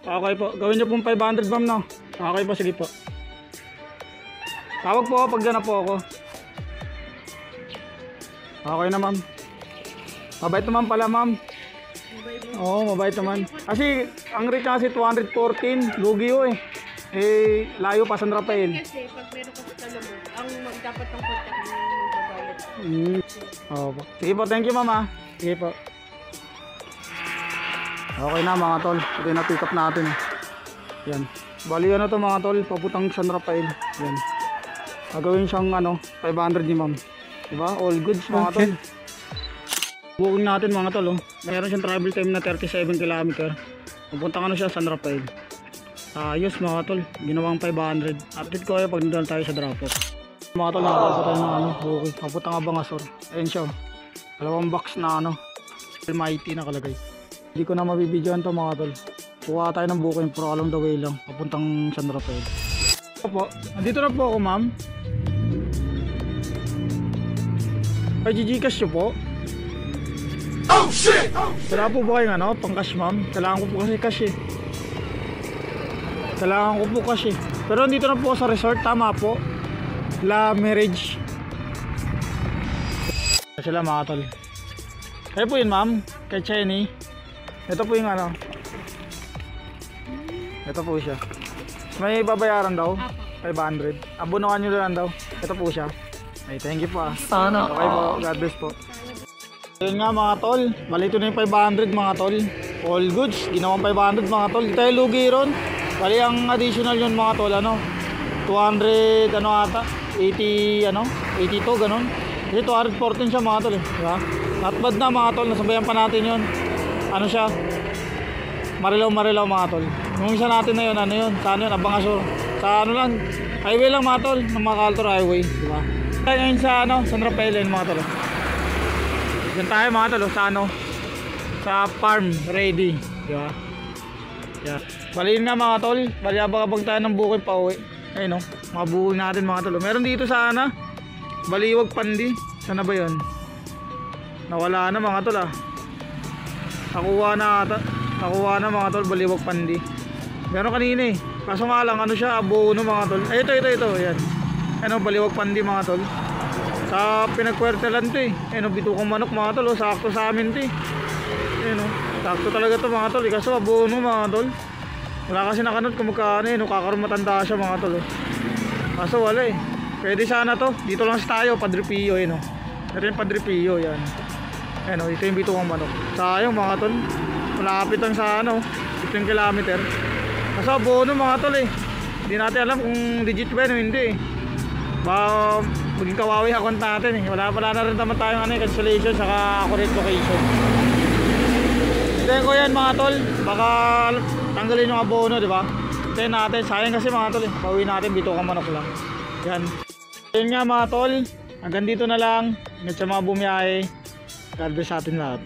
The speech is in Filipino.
Okay po. Gawin niyo pong 500 ma'am, no? Okay po, sige po. Tawag po ako pag dyan na po ako. Okay na ma'am. Mabait naman pala ma'am. Oo, mabait naman. Kasi ang rate kasi 214, lugi yun eh. Eh, layo pa San Rafael. Kasi pag meron ka sa loob, ang dapat ang contact mo yung magbabayad. Oo po. Sige po, thank you ma'am ha. Sige po. Okay na mga tol. Ito yung na-pick up natin. Yan. Bali ano to mga tol, paputang San Rafael. Yan. Gagawin siyang ano, 500 ni ma'am. Diba? All goods mga tol. Booking natin mga tol. Oh. Meron siyang travel time na 37 km. Pupunta ka na siya San Rafael. Ayos mga tol. Ginawang 500. Update ko kayo pag nandun tayo sa drop off. Mga tol, nakapasa tayo ng ano, booking. Paputang Abangasor. Ayun siya. Dalawang box na ano, Almighty nakalagay. Hindi ko na mabibidyoan to mga tol. Kuha tayo ng booking pero along the way lang. Papuntang San Rafael. Opo. Nandito na po ako ma'am. Ay, Gcash nyo po? Oh shit! Wala po ba kayong ano, pang cash ma'am? Kailangan ko po kasi cash eh. Kailangan ko po cash eh. Pero dito na po sa resort, tama po. La Marriage. Sila mga tol. Kaya po yun ma'am, kay Chenny. Ito po yung ano. Ito po siya. May babayaran daw, 500. Abunuhan nyo lang daw. Ito po siya. Ay, thank you po ah. Sana. Okay po, God bless po. Ayun nga mga tol, bali ito na yung 500 mga tol. All goods, ginawang 500 mga tol. Di tayo lugi ron. Bali ang additional yun mga tol, ano, 200 ano ata, 80 ano, 82 ganun. Kasi 214 siya mga tol eh, diba? Not bad na mga tol, nasabayan pa natin yun. Ano siya, Marilaw mga tol. Yung isa natin na yun, ano yun, saan yun, Abangasor. Sa ano lang, highway lang mga tol, ng MacArthur Highway, diba? Ngayon sa ano, San Rafael yun mga tol. Diyan tayo mga tol, sa ano, sa farm ready, diba? Yeah. Bali nga mga tol, bali abang tayo ng bukid pa uwi. Ayun no, mga bukid natin mga tol. Meron dito sana, Baliwag Pandi. Sana ba yun? Nawala na mga tol ah. Nakuha na ata. Nakuha na mga tol, Baliwag Pandi. Meron kanina eh. Kaso nga lang, ano siya, abono mga tol. Ay, ito. Ayan. Ano, Baliwag Pandi mga tol. Sa pinagkwertelan to eh. Ano, bitukang manok mga tol. Sakto sa amin to eh. Ano, sakto talaga to mga tol. Kaso abono mga tol. Wala kasi nakanot kung magkano eh. Kakarumatanda siya mga tol. Kaso wala eh. Pwede sana to. Dito lang tayo, Padre Pio eh no. Ito yung Padre Pio yan. Ano, ito yung bitukang manok. Sayang mga tol. Malapit lang sa ano, 15 kilometer. Kaso abono mga tol eh. Hindi natin alam kung legit ba o hindi eh. Baka maging kawawi account natin eh. Wala na rin naman tayong ano, cancellation saka correct location. Hintayin ko yan mga tol. Baka tanggalin yung abono, di ba? Hintayin natin. Sayang kasi mga tol eh. Pauwi natin, bitukang manok lang. Yan. Yun nga mga tol. Hanggang dito na lang. Ingat sa mga bumiyahe. God bless sa atin lahat.